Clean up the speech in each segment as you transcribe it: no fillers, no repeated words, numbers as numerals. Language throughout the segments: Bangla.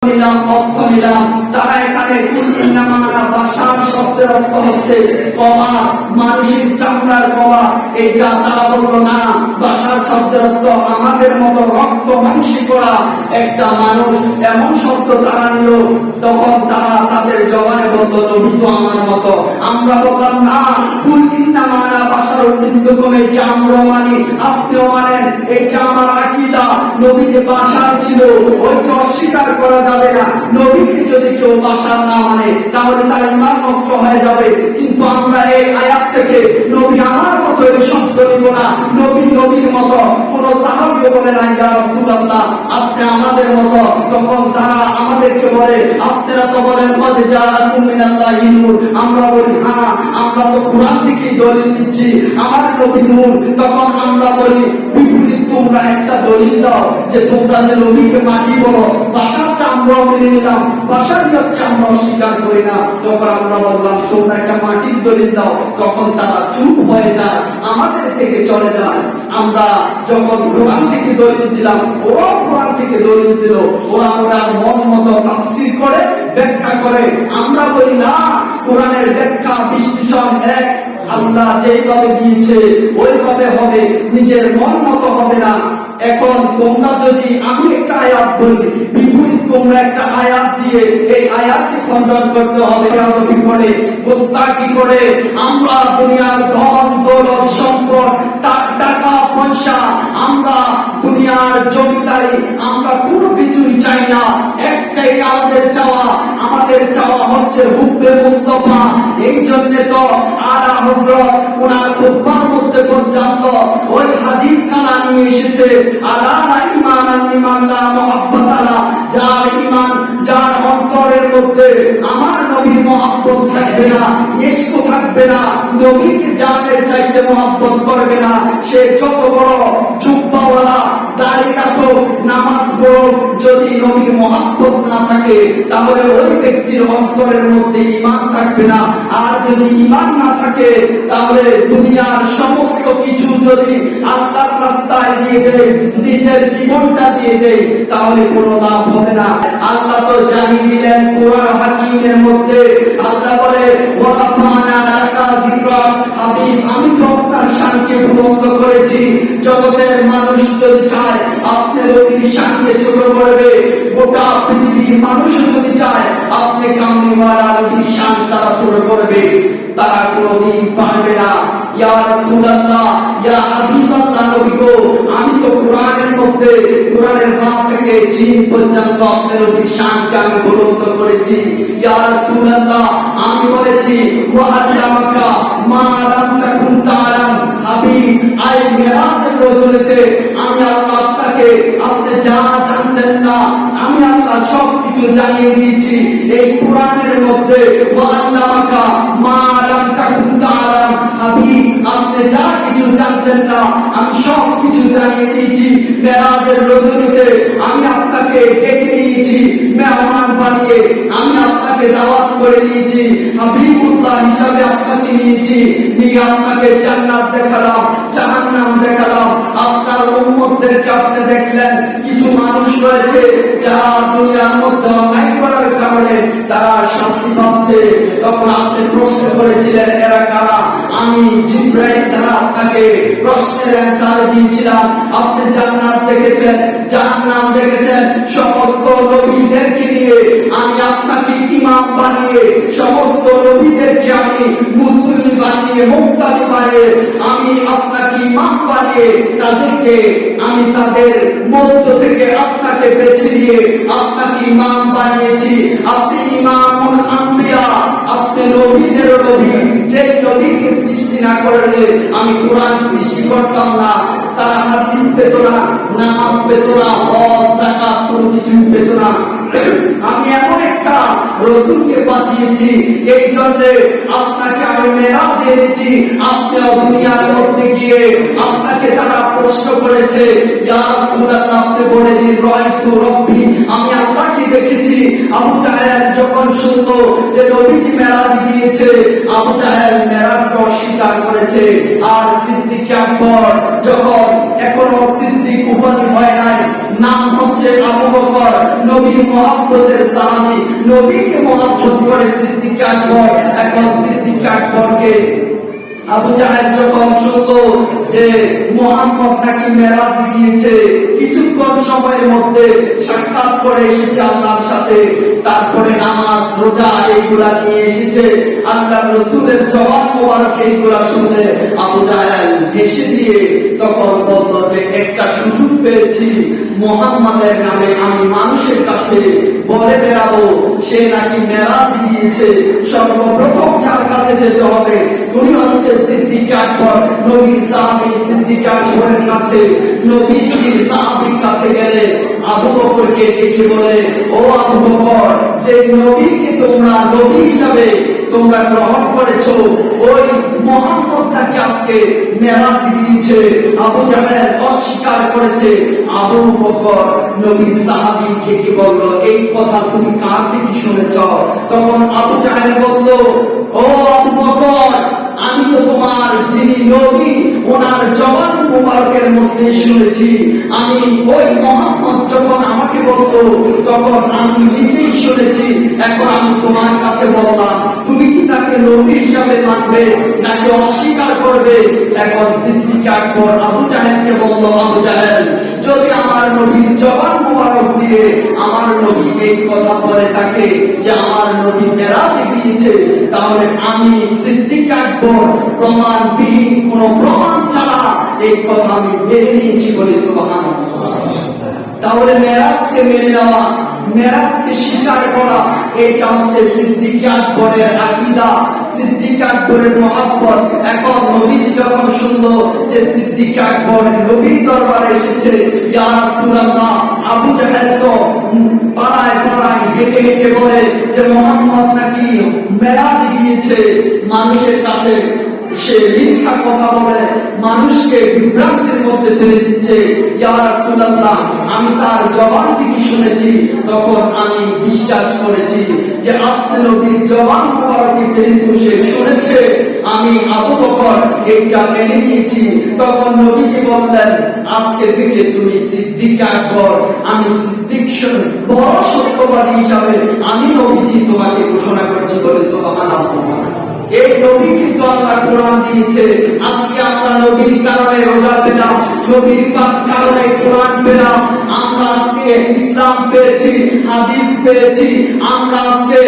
নিলাম অর্থ নিলাম। তারা এখানে বাসার শব্দের অর্থ হচ্ছে কবা, মানুষের চামড়ার কবা। এইটা তারা বললো না, বাসার শব্দের অর্থ আমাদের মতো রক্ত মাংসী করা একটা মানুষ। এমন শব্দ তারা নিল। তখন তারা তাদের জবানে বলল, নবী তো আমার মতো। আমরা বললাম না, কুল ইন্নামা আনা বাশারুন মিসলুকুম, এটা আমরাও মানি, আপনিও মানেন, এটা আমার আকীদা। নবী যে বাশার ছিল ওইটা অস্বীকার করা যাবে না। নবীকে যদি কেউ বাশার না মানে তাহলে তার ঈমান নষ্ট হয়ে যাবে। কিন্তু আমরা এই আয়াত থেকে নবী আমার মতো এই শব্দ নিব না। নবী নবীর মতো। কোন সাহাবী বলে না ইয়া রাসূলুল্লাহ আপনি আমাদের মতো। তখন তারা আমাদেরকে বলে, আপনারা তো বলেন কদ জাআকুম মিনাল্লাহি নূর। আমরা বলি হ্যাঁ, আমরা তো কোরআন থেকেই দলিল দিচ্ছি, আমার নবী নূর। তখন আমরা বলি, বিপরীত তোমরা একটা দলিল দাও যে তোমরা যে নবীকে মাটি বলো, বাশারটা আমরাও মেনে নিলাম, বাশারিয়তকে আমরা অস্বীকার করি না। তখন আমরা বললাম তোমরা একটা মাটির দলিল দাও। তখন তারা চুপ হয়ে যায়, আমাদের থেকে চলে যায়। আমরা যখন কোরআন থেকে দলিল দিলাম, ওরা কোরআন থেকে দলিল দিল। ওরা মন মতো তাফসীর করে, ব্যাখ্যা করে। আমরা বলি না, কোরআনের ব্যাখ্যা বিশ্লেষণ এক। আল্লাহ যেভাবে দিয়েছে ওইভাবে হবে, নিজের মন মতো হবে না। এখন তোমরা যদি আমি একটা আয়াত বলি, বিপরীত তোমরা একটা আয়াত দিয়ে এই আয়াতকে খণ্ডন করতে হবে। বেয়াদবি করে, গোস্তাকি করে আমরা দুনিয়ার ধন দৌলত সম্পদ, তার টাকা পয়সা, আমরা দুনিয়ার জমিদারি, আমরা কোনো কিছুই চাই না। একটাই আমাদের চাওয়া, আমাদের চাওয়া হচ্ছে হুব্বে মুস্তাফা। এই জন্য তো আলা হযরত ওনার খুতবার মধ্যে পর্যন্ত ওই হাদিস খানা নিয়ে এসেছে, আলা ঈমানান লিমান লা মুহাব্বাতা লা। যার ঈমান, যার অন্তরের মধ্যে আমার নবীর মহব্বত থাকবে না, ইশক থাকবে না, নবীকে জানের চাইতে মহব্বত করবে না, সে যত বড় জুব্বাওয়ালা, দাড়ি রাখো, নামাজ পড়ো, যদি নবীর মহব্বত না থাকে তাহলে ওই ব্যক্তির অন্তরের মধ্যে ঈমান থাকবে না। আর যদি ঈমান না থাকে তাহলে দুনিয়ার সমস্ত কিছু যদি আল্লাহর রাস্তায় দিয়ে দেয়, নিজের জীবনটা দিয়ে দেয়, তাহলে কোনো লাভ হবে না। আল্লাহ তো জানিয়ে দিলেন কোরআন হাকিমের মধ্যে, আল্লাহ বলে ওয়ারাফানা লাকা যিকরাক, হাবিব আমি তো আপনার শানকে বুলন্দ করেছি। জগতের মানুষ যদি চায় আপনি নবীর শানকে ছোট করবে, গোটা পৃথিবীর মানুষ যদি চায় আপনি কামলিওয়ালা নবীর শান তারা ছোট করবে, তারা কোনোদিন পারবে না। ইয়া রাসূলুল্লাহ, ইয়া হাবিবাল্লাহ, নবী গো, আমি তো কোরআনের মধ্যে, কোরআনের বা থেকে জিন পর্যন্ত আপনার নবীর শানকে আমি বুলন্দ করেছি। ইয়া রাসূলুল্লাহ, আমি বলেছি ওয়া আল্লামাকা মা লাম তাকুন তাআলাম। হাবিব, আই মেরাজের রজনীতে আমি আল্লাহ আপনাকে, আপনি যা জানতেন না আমি আল্লাহ সব কিছু জানিয়ে দিয়েছি এই কোরআনের মধ্যে। ওয়া আল্লামাকা মা লাম তাকুন তাআলাম। হাবিব, আপনি যা কিছু জানতেন না আমি সব কিছু জানিয়ে দিয়েছি। মেরাজের রজনীতে আমি আপনাকে ডেকে নিয়েছি, মেহমান বানিয়ে আমি আপনাকে দাওয়াত করে নিয়েছি, হাবিবুল্লাহ হিসাবে আপনাকে নিয়েছি, নিয়ে আপনাকে জান্নাত দেখালাম, জাহান্নাম দেখালাম। আপনার উম্মতদেরকে আপনি দেখলেন কিছু মানুষ রয়েছে যারা দুনিয়ার মধ্যে অন্যায় করার কারণে তারা শাস্তি পাচ্ছে। তখন আপনি প্রশ্ন করেছিলেন এরা কারা? আমি জিবরাইল দ্বারা আপনাকে প্রশ্নের অ্যান্সার দিয়েছিলাম। আপনি জান্নাত দেখেছেন, জাহান্নাম দেখেছেন, সমস্ত নবীদেরকে নিয়ে আমি আপনাকে ইমাম বানিয়ে, সমস্ত নবীদেরকে আমি মুসলিম বানিয়ে, মুক্তাদি বানিয়ে, আমি আপনাকে ইমাম বানিয়ে তাদেরকে আমি তাদের মধ্য থেকে আপনাকে বেছে নিয়ে আপনাকে ইমাম বানিয়েছি। আপনি ইমামুল আম্বিয়া, আপনি নবীদের নবী। যে নবীকে সৃষ্টি না করলে আমি কোরআন সৃষ্টি করতাম না। তারা হাদিস পেত না, নামাজ পেত না, হজ যাকাত কোনো কিছু পেত না। আমি এমন একটা রাসূলকে পাঠিয়েছি, এই জন্য আপনাকে আমি মেরাজ এনেছি। আপনিও দুনিয়ার মধ্যে গিয়ে আপনাকে তারা প্রশ্ন করেছে, ইয়া রাসূলুল্লাহ আপনি বলে দিন রাআইতু রাব্বি, আমি আল্লাহকে দেখেছি। আবু জাহেল যখন শুনলো যে নবীজি মেরাজ গিয়েছে, আবু জাহেল মেরাজকে অস্বীকার করেছে। আর সিদ্দিক আকবর যখন এখনো সিদ্দিক উপাধি হয় নাই, নাম হচ্ছে আবু বকর, নবীর মুহাব্বতের সাহাবী, নবীকে মুহাব্বত করে সিদ্দিক আকবর। এখন সিদ্দিক আকবরকে আবু জাহেল যখন শুনলো যে মুহাম্মদ নাকি মেরাজ গিয়েছে, কিছুক্ষণ সময়ের মধ্যে সাক্ষাৎ করে এসেছে আল্লাহর সাথে, তারপরে নামাজ রোজা এইগুলা নিয়ে এসেছে, আল্লাহ রসুলের জবান মোবারক এইগুলা শুনলে আবু জাহেল হেসে দিয়ে তখন বলল যে একটা সুযোগ পেয়েছি, মুহাম্মাদের নামে আমি মানুষের কাছে বলে বেড়াবো সে নাকি মেরাজ গিয়েছে। সর্বপ্রথম যার কাছে যেতে হবে উনি হচ্ছে সিদ্দিক আকবর, নবীর সাহাবী। সিদ্দিক আকবরের কাছে, নবীর সাহাবীর কাছে গেলে আবু বকরকে ডেকে বলে, ও আবু বকর, যে নবীকে তোমরা নবী হিসাবে তোমরা গ্রহণ করেছো, ওই মুহাম্মদ নাকি আজকে মেরাজ গিয়েছে। আবু জাহেল অস্বীকার করেছে। আবু বকর নবীর সাহাবীকে কি বলল, এই কথা তুমি কার থেকে শুনেছ? তখন আবু জাহেল বলল, ও আবু বকর, আমি তো তোমার যিনি নবী ওনার জবান মুবারকের মধ্যে শুনেছি। আমি ওই মুহাম্মদ যখন আমাকে বলতো তখন আমি নিজেই শুনেছি। এখন আমি তোমার কাছে বললাম, তুমি কি তাকে নবী হিসাবে মানবে নাকি অস্বীকার করবে? এখন সিদ্দিক আকবর আবু জাহেলকে বলল, আবু জাহেল, যদি আমার নবীর জবান মুবারক দিয়ে আমার নবী এই কথা বলে থাকে যে আমার নবী মেরাজে গিয়েছে, তাহলে আমি সিদ্দিক আকবর প্রমাণবিহীন কোন প্রমাণ ছাড়া এই কথা আমি মেনে নিয়েছি বলে সুবহানাল্লাহ। তাহলে মেরাজকে মেনে নেওয়া, মেরাজকে স্বীকার করা, এটা হচ্ছে সিদ্দিক আকবরের আকীদা, সিদ্দিক আকবরের মুহাব্বত। এখন নবীজি যখন শুনলো যে সিদ্দিক আকবর নবীর দরবারে এসেছে, ইয়া রাসূলুল্লাহ, আবু জাহেল তো পাড়ায় পাড়ায় হেঁটে হেঁটে বলে যে মুহাম্মদ নাকি মেরাজ গিয়েছে, মানুষের কাছে সে মিথ্যা কথা বলে মানুষকে বিভ্রান্তির মধ্যে ফেলে দিচ্ছে। ইয়া রাসূলুল্লাহ, আমি তার জবান থেকে শুনেছি, তখন আমি বিশ্বাস করেছি যে আপনি নবীর জবান মুবারকে যেহেতু সে শুনেছে, আমি আবু বকর এইটা মেনে নিয়েছি। তখন নবীজি বললেন, আজকে থেকে তুমি সিদ্দিক আকবর, আমি সিদ্দিক বড় সত্যবাদী হিসাবে আমি নবীজি তোমাকে ঘোষণা করছি বলে সুবহানাল্লাহ। এই নবী কিন্তু আল্লাহ কোরআন দিয়েছে। আজকে আমরা নবীর কারণে রোজা পেলাম, নবীর কারণে কোরআন পেলাম, আমরা আজকে ইসলাম পেয়েছি, হাদিস পেয়েছি, আমরা আজকে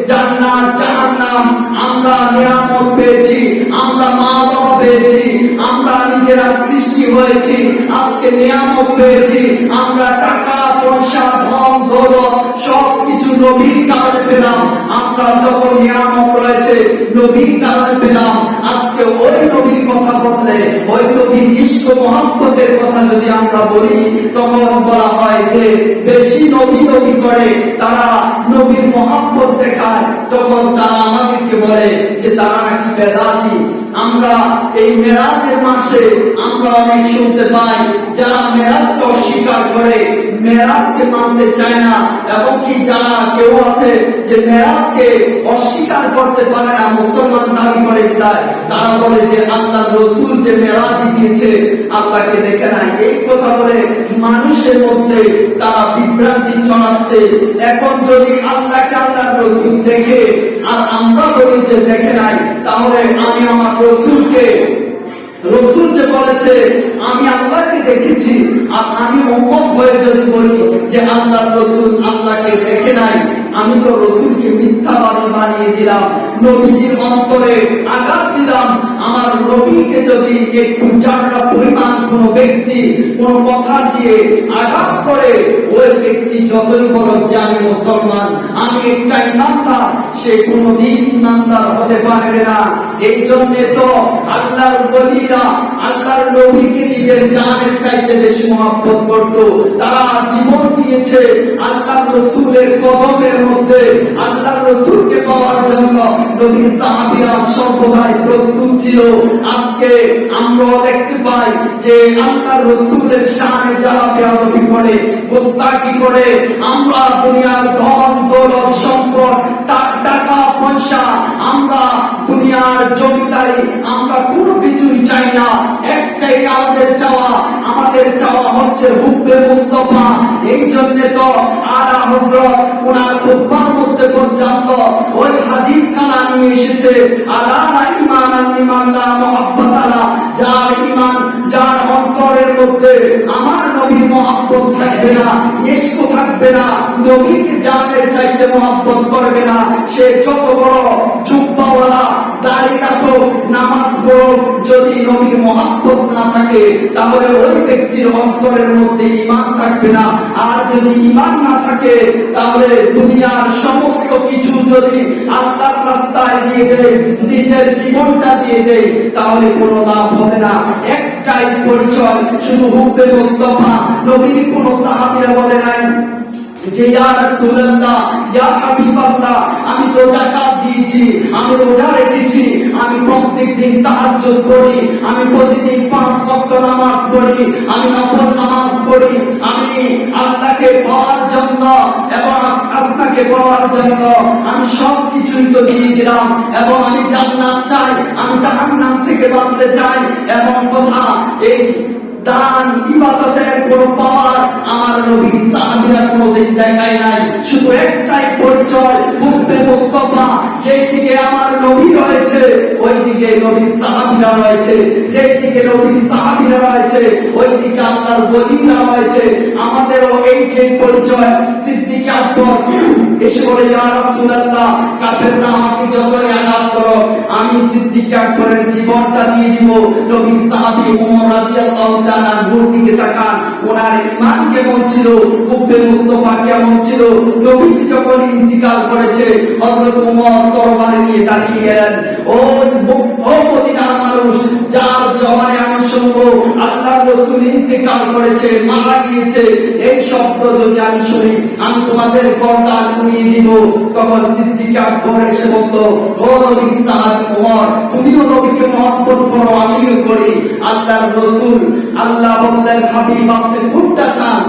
জান্নাত জাহান্নাম, আমরা নিয়ামত পেয়েছি, আমরা মা বাবা পেয়েছি, আমরা নিজেরা সৃষ্টি হয়েছি, আজকে নিয়ামত পেয়েছি, আমরা টাকা পয়সা ধন দৌলত সবকিছু নবীর কারণে পেলাম। আমরা যত নিয়ামত রয়েছে নবীর কারণে পেলাম। আজকে ওই নবীর কথা বললে, ওই নবীর ইশক মুহাব্বতের কথা যদি আমরা বলি, তখন বলা হয় যে বেশি নবী নবী করে, তারা নবীর মুহাব্বত দেখায়, তখন তারা আমাদেরকে বলে যে তারা নাকি বেদাতি। আমরা এই মেরাজের মাসে আমরা অনেক শুনতে পাই যারা মেরাজকে অস্বীকার করে, মেরাজকে মানতে চায় না, এবং কি যারা কেউ আছে যে মেরাজকে অস্বীকার করতে পারে না, মুসলমান দাবি করে দেয়, তারা বলে যে আল্লাহ রসুল যে মেরাজ গিয়েছে আল্লাহকে দেখে নাই। এই কথা বলে মানুষের মধ্যে তারা বিভ্রান্তি ছড়াচ্ছে। এখন যদি আল্লাহকে আল্লাহ রসুল দেখে আর আমরা বলি যে দেখে নাই, তাহলে আমি আমার রসুলকে, রসুল যে বলেছে আমি আল্লাহকে দেখেছি, আর আমি উম্মত হয়ে যদি বলি যে আল্লাহ রসুল আল্লাহকে দেখে নাই, আমি তো রসুলকে মিথ্যাবাদী বানিয়ে দিলাম, নবীজির অন্তরে আঘাত দিলাম। আমার নবীকে যদি একটু জায়গা পরিমাণ কোন ব্যক্তি কোন কথা দিয়ে আঘাত করে, ওই ব্যক্তি যতই বড় যে আমি মুসলমান, আমি একটা ইমানদার, সে কোনদিন ইমানদার হতে পারবে না। এই জন্য তো আল্লাহর ওলিরা আল্লাহর নবীকে নিজের জানের চাইতে বেশি মহব্বত করত। তারা জীবন দিয়েছে আল্লাহর রসুলের কদমের মধ্যে। আল্লাহর রসুলকে পাওয়ার জন্য নবীর সাহাবীরা সর্বদাই প্রস্তুত ছিল। আজকে আমরা দেখতে পাই যে আল্লাহর রসুলের শানে যারা বেয়াদবি করে, গোস্তাকি করে, আমরা দুনিয়ার ধন দৌলত সম্পদ, টাকা পয়সা, আমরা দুনিয়ার জমিদারি, আমরা কোনো কিছুই চাই না। একটাই আমাদের চাওয়া, আমাদের চাওয়া হচ্ছে হচ্ছে হুব্বে মুস্তাফা। এই জন্য তো আলা হযরত ওনার খুতবার মধ্যে পর্যন্ত ওই হাদিস খানা নিয়ে এসেছে, আলা ঈমানান লিমান লা মুহাব্বাতা লা, যার ঈমান, যার অন্তরের মধ্যে আমার নবীর মহব্বত থাকবে না, ইশক থাকবে না, নবীকে জানের চাইতে মহব্বত করবে না, সে যত বড় জুব্বাওয়ালা, দাড়ি রাখুক, নামাজ পড়ুক, যদি নবীর মহব্বত না থাকে তাহলে ওই ব্যক্তির অন্তরের মধ্যে ঈমান থাকবে না। আর যদি ঈমান না থাকে তাহলে দুনিয়ার সমস্ত কিছু যদি আল্লাহর রাস্তায় দিয়ে দেয়, নিজের জীবনটা দিয়ে দেয়, তাহলে কোনো লাভ হবে না। একটাই পরিচয়, শুধু হুব্বে মুস্তাফা। নবীর কোন সাহাবীরা বলে নাই যে ইয়া রাসূলুল্লাহ, ইয়া হাবিবাল্লাহ, আমি তো যাকাত দিয়েছি, আমি রোজা রেখেছি, আমি প্রত্যেকদিন তাহাজ্জুদ করি, আমি প্রতিদিন 5 ওয়াক্ত নামাজ পড়ি, আমি নফল নামাজ পড়ি, আমি আল্লাহকে পাওয়ার জন্য এবং আপনাকে পাওয়ার জন্য আমি সব কিছুই তো দিয়ে দিলাম, এবং আমি জান্নাত চাই, আমি জাহান্নাম থেকে বাঁচতে চাই, এমন কথা এই দান ইবাদতের কোন পাওয়ার আমার নবীর সাহাবীরা কোনদিন দেখায় নাই। শুধু একটাই পরিচয়, হুব্বে মুস্তাফা। যেই দিকে আমার নবী রয়েছে ওই দিকে নবীর সাহাবীরা রয়েছে, যেই দিকে নবীর সাহাবীরা রয়েছে ওই দিকে আল্লাহর ওলিরা রয়েছে। আমাদেরও এইটাই পরিচয়। সিদ্দিক আকবর এসে বলে, ইয়া রাসূলুল্লাহ, কাফেররা আমাকে যতই আঘাত করো আমি সিদ্দিক আকবরের জীবনটা দিয়ে দিব। নবীর সাহাবী ওমর রাদিয়াল্লাহু তাআলা নূর দিকে তাকান, ওনার ঈমান কেমন ছিল, হুব্বে মুস্তাফা কেমন ছিল। নবীজি যখন ইন্তিকাল করেছে হযরত ওমর তরবারি নিয়ে দাঁড়িয়ে গেলেন, ও মদিনার মানুষ, যার জবানে আমি শুনবো আল্লাহর রাসূল ইন্তিকাল করেছে, মারা গিয়েছে, এই শব্দ যদি আমি শুনি আমি তোমাদের গর্দান উড়িয়ে দিব। তখন সিদ্দিক আকবর এসে বলল, ও নবীর সাহাবী ওমর, তুমিও নবীকে মহব্বত করো, আমিও করি। আল্লাহর রাসূল, আল্লাহ বললেন, হাবিব আপনি কোনটা চান?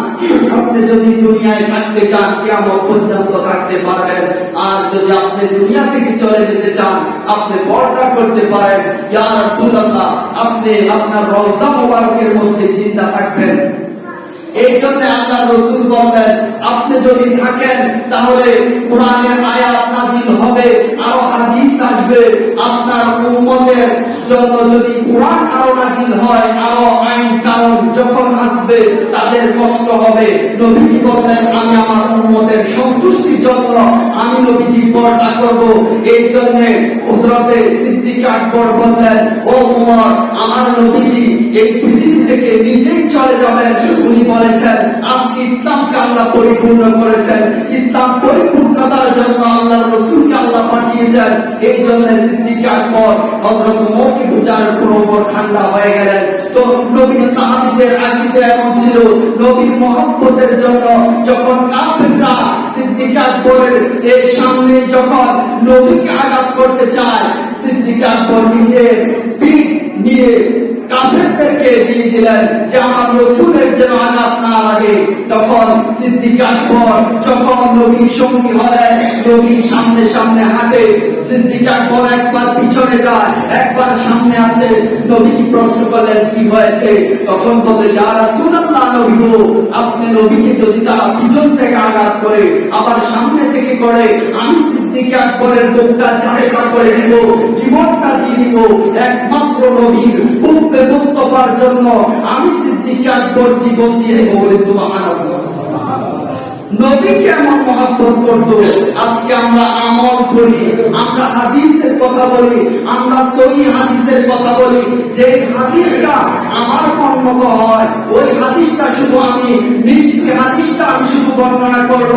আপনি যদি দুনিয়ায় থাকতে চান কিয়ামত পর্যন্ত থাকতে পারবেন, আর যদি আপনি দুনিয়া থেকে চলে যেতে চান আপনি পর্দা করতে পারেন। ইয়া রাসূলুল্লাহ, আপনি আপনার রওজা মোবারকের মধ্যে জিন্দা থাকবেন। এই জন্য আল্লাহ রাসূল বলেন, আপনি যদি থাকেন তাহলে কোরআনের আয়াত নাযিল হবে, আরো হাদিস আসবে। আপনার উম্মতের জন্য যদি কোরআন আরো নাযিল হয়, আরো আইন কানুন যখন আসবে তাদের কষ্ট হবে। নবীজি বলেন, আমি আমার উম্মতের সন্তুষ্টির জন্য আমি নবীজি পর্দা করব। এই জন্য হযরতে সিদ্দিক আকবর বললেন, ও ওমর, আমার নবীজি এই পৃথিবী থেকে নিজেই চলে যাবেন। উনি বলেছেন, আজকে ইসলামকে আল্লাহ পরিপূর্ণ করেছেন, ইসলাম পরিপূর্ণতার জন্য আল্লাহর রাসূলকে আল্লাহ পাঠিয়েছেন। এই জন্য সিদ্দিক আকবর হযরত ওমরকে বুঝানোর পর ওমর ঠান্ডা হয়ে গেলেন। তো নবীর সাহাবীদের আকীদা এমন ছিল, নবীর মহব্বতের জন্য যখন কাফেররা সিদ্দিক আকবরের এই সামনে যখন নবীকে আঘাত করতে চায়, সিদ্দিক আকবর নিজে পিঠ নিয়ে কাফেরদেরকে দিয়ে দিলেন যে আমার রাসূলের যেন আঘাত না লাগে। তখন সিদ্দিক আকবর যখন নবীর সঙ্গী হলেন, নবীর সামনে সামনে হাঁটে, সিদ্দিক আকবর একবার পিছনে যায়, একবার সামনে আছে। নবীজি প্রশ্ন করলেন, কি হয়েছে? তখন বলে, ইয়া রাসূলুল্লাহ, নবী গো, আপনি নবীকে যদি তারা পিছন থেকে আঘাত করে আবার সামনে থেকে করে, আমি সিদ্দিক আকবরের বুকটা ঝাড়া করে দিব, জীবনটা দিয়ে দিব একমাত্র নবীর হুব্বে মুস্তাফার জন্য। আমি সিদ্দিক আকবর জীবন দিয়ে দেব। বলে সুবহানাল্লাহ। নবী কেমন মহব্বত করতো আজকে আমরা আমল করি, আমরা হাদিসের কথা বলি, আমরা সহিহ হাদিসের কথা বলি। যে হাদিসটা আমার সম্মত হয় ওই হাদিসটা শুধু আমি মিষ্টি হাদিসটা আমি শুধু বর্ণনা করব,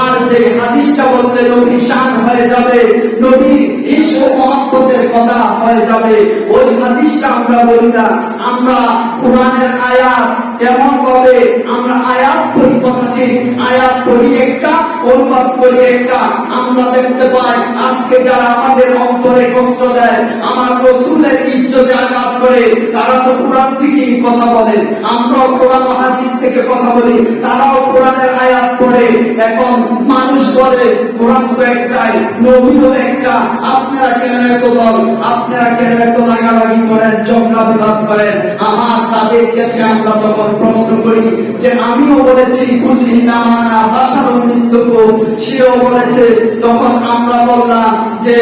আর যে হাদিসটা বললে নবীর শান হয়ে যাবে, নবীর ইশক ও মহব্বতের কথা হয়ে যাবে, ওই হাদিসটা আমরা বলি না। আমরা কোরআনের আয়াত কেমন ভাবে আমরা আয়াত পড়ি, কথা ঠিক আয়াত পড়ি একটা, অনুবাদ করি একটা, আমরা দেখতে পাই আজকে যারা আমাদের অন্তরে কষ্ট দেয়, আমার রাসূলের ইজ্জতে আঘাত করে, তারা তো কোরআন থেকেই কথা বলে, আমরাও কোরআন ও হাদিস থেকে কথা বলি, তারাও কোরআনের আয়াত পড়ে। এখন মানুষ বলে কোরআন তো একটাই, নবীও একটা, আপনারা কেন এত দল, আপনারা কেন এত লাগালাগি করেন, ঝগড়া বিবাদ করেন? আমার তাদের কাছে আমরা তখন প্রশ্ন করি যে আমিও বলেছি কুল ইন্নামা আনা বাশারুন মিসলুকুম, সেও বলেছে। তখন আমরা বললাম যে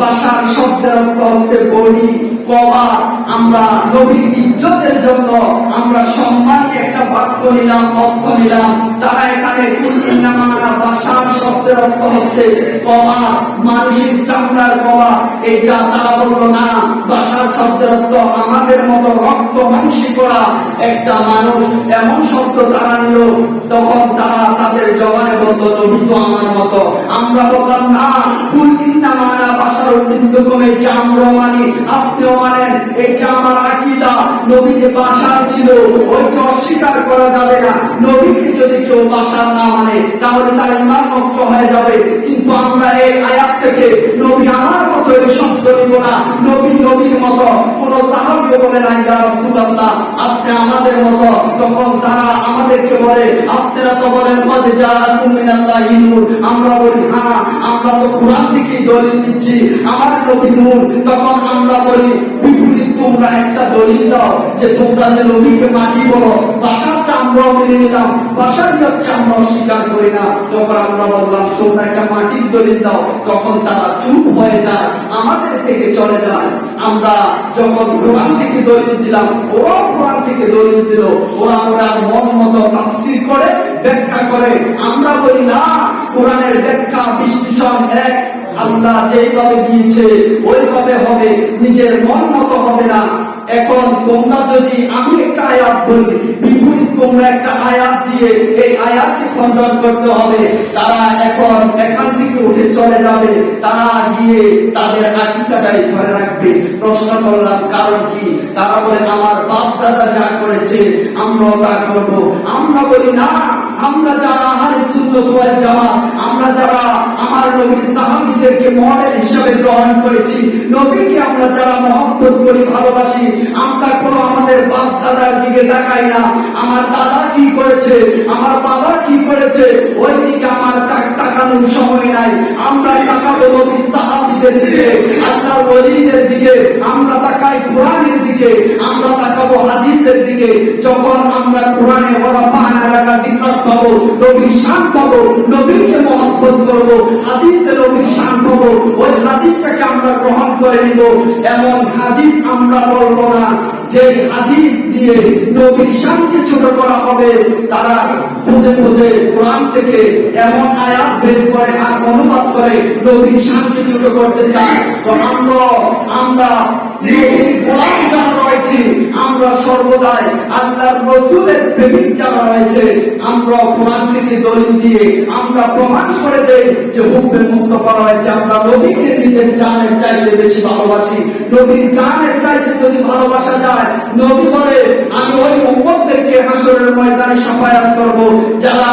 বাশার শব্দের অর্থ হচ্ছে বনি, কওয়া। আমরা নবীর ইজ্জতের জন্য আমরা সম্মানী একটা বাক্য নিলাম, অর্থ নিলাম। তারা এখানে কুল ইন্নামা আনা বাশার শব্দের অর্থ হচ্ছে কওয়া, মানুষের চামড়ার কওয়া। এইটা তারা বললো না, বাশার শব্দের অর্থ আমাদের মতো রক্ত মাংসী করা একটা মানুষ, এমন শব্দ তারা নিল। তখন তারা তাদের জবানে বলল নবী তো আমার মতো। আমরা বললাম না, কুল ইন্নামা আনা বাশারুন মিসলুকুম, এটা আমরা মানি, আপনিও মানেন, এটা আমার আকীদা। নবী যে বাশার ছিল ওইটা অস্বীকার করা যাবে না। নবীকে যদি কেউ বাশার না মানে তাহলে তার ঈমান নষ্ট হয়ে যাবে। কিন্তু আমরা এই আয়াত থেকে নবী আমার মতো এই শব্দ নিব না, নবী নবীর মতো। কোন সাহাবী বলে না ইয়া রাসূলুল্লাহ আপনি আমাদের মতো। তখন তারা আমাদেরকে বলে আপনারা তো বলেন কদ জাআকুম মিনাল্লাহি নূর, আমরা বলি হ্যাঁ, আমরা তো কোরআন থেকেই দলিল দিচ্ছি, আমার নবী নূর। তখন আমরা বলি বিপরীত, তোমরা একটা দলিল দাও যে তোমরা যে নবীকে মাটি বলো, বাশারটা আমরাও মেনে নিলাম, বাশারিয়তকে আমরা অস্বীকার করি না। তখন আমরা বললাম তোমরা একটা মাটির দলিল দাও। তখন তারা চুপ হয়ে যায়, আমাদের থেকে চলে যায়। আমরা যখন কোরআন থেকে দলিল দিলাম, ওরা কোরআন থেকে দলিল দিল, ওরা ওনার মন মতো তাফসীর করে, ব্যাখ্যা করে। আমরা বলি না, কোরআনের ব্যাখ্যা বিশ্লেষণ এক, আল্লাহ যেভাবে দিয়েছে ওইভাবে হবে, নিজের মন মতো হবে না। এখন তোমরা যদি আমি একটা আয়াত বলি, বিপরীত তোমরা একটা আয়াত দিয়ে এই আয়াতকে খণ্ডন করতে হবে, তারা এখন এখান থেকে উঠে চলে যাবে, তারা গিয়ে তাদের আকীদাটাই ধরে রাখবে। প্রশ্ন করলাম কারণ কি? তারা বলে আমার বাপ দাদা যা করেছে আমরাও তা করব। আমরা বলি না, আমরা যারা আহলে সুন্নাত ওয়াল জামাত, আমরা যারা আমার নবীর সাহাবীদেরকে মডেল হিসেবে গ্রহণ করেছি, নবীকে আমরা যারা মহব্বত করি, ভালোবাসি, আমরা কোনো আমাদের বাপ দাদার দিকে তাকাই না। আমার দাদা কি করেছে, আমার বাবা কি করেছে, ওই দিকে আমার তাকানোর সময় নাই। আমরা তাকাবো নবীর সাহাবীদের দিকে, আল্লাহর ওলিদের দিকে, আমরা তাকাই কোরআনের দিকে, আমরা তাকাবো হাদিসের দিকে। যখন আমরা কোরআনে ওরা পানা লাগা দিকরাত পাবো, নবীর শান পাবো, নবীকে মহব্বত করবো, হাদিসে নবীর শান পাবো, ওই হাদিসটাকে আমরা গ্রহণ করে নিব। এমন হাদিস আমরা বলবো না যে হাদিস দিয়ে নবীর শানকে ছোট করা হবে। তারা খুঁজে খুঁজে কোরআন থেকে এমন আয়াত বের করে আর অনুবাদ করে নবীর শানকে ছোট করতে চায়। তো আমরা নবীর গোলাম যারা রয়েছে, আমরা সর্বদাই আল্লাহর রাসূলের প্রেমিক যারা রয়েছে, আমরা কোরআন থেকে দলিল দিয়ে আমরা প্রমাণ করে দেই যে হুব্বে মুস্তাফা রয়েছে। আমরা নবীকে নিজের জানের চাইতে বেশি ভালোবাসি। নবীর জানের চাইতে যদি ভালোবাসা যায়, নবী বলে আমি ওই উম্মতদেরকে হাসরের ময়দানে শাফায়াত করব যারা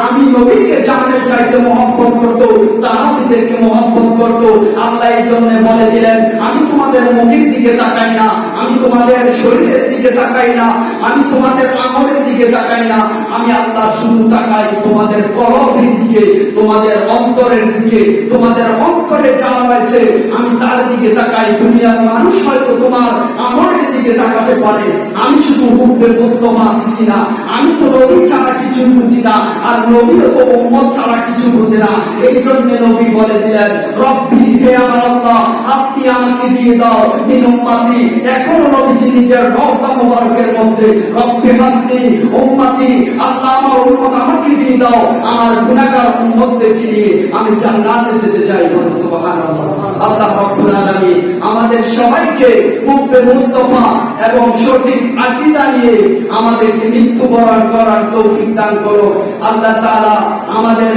আমি নবীকে জানের চাইতে মহব্বত করতো, সাহাবীদেরকে মহব্বত করতো। আল্লাহ এই জন্য বলে দিলেন আমি তোমাদের মুখের দিকে তাকাই না, আমি তোমাদের শরীরের দিকে তাকাই না, আমি তোমাদের আমলের দিকে তাকাই না, আমি আল্লাহ শুধু তাকাই তোমাদের কলবের দিকে, তোমাদের অন্তরের দিকে। তোমাদের অন্তরে যা রয়েছে আমি তার দিকে তাকাই। দুনিয়ার মানুষ হয়তো তোমার আমলের দিকে তাকাতে পারে, আমি শুধু হুব্বে মুস্তাফা চিনি না, আমি তো নবী ছাড়া কিছু বুঝি না, আর নবীও তো উম্মত ছাড়া কিছু বুঝে না। এই জন্য নবী বলে দিলেন রব্বি, হে আমার আল্লাহ আপনি আমাকে দিয়ে দাও মিন উম্মতি। এখনো নবীজি নিজের রওজা মুবারকের মধ্যে রব্বি হাবলি উম্মতি, আল্লাহ আমার উম্মত আমাকে দিয়ে দাও, আমার গুনাহগার উম্মতদেরকে নিয়ে আমি জান্নাতে যেতে চাই। বলে সুবহানাল্লাহ। আল্লাহ রাব্বুল আলামিন আমাদের সবাইকে হুব্বে মুস্তাফা এবং সঠিক আকীদা নিয়ে আমাদেরকে মৃত্যুবরণ করার তৌফিক দান করো। আল্লাহ তাআলা আমাদের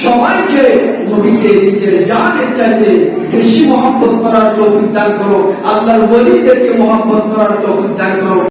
সবাইকে নবীকে নিজের জানের চাইতে বেশি মহব্বত করার তৌফিক দান করো। আল্লাহর ওলিদেরকে মহব্বত করার তৌফিক দান করো।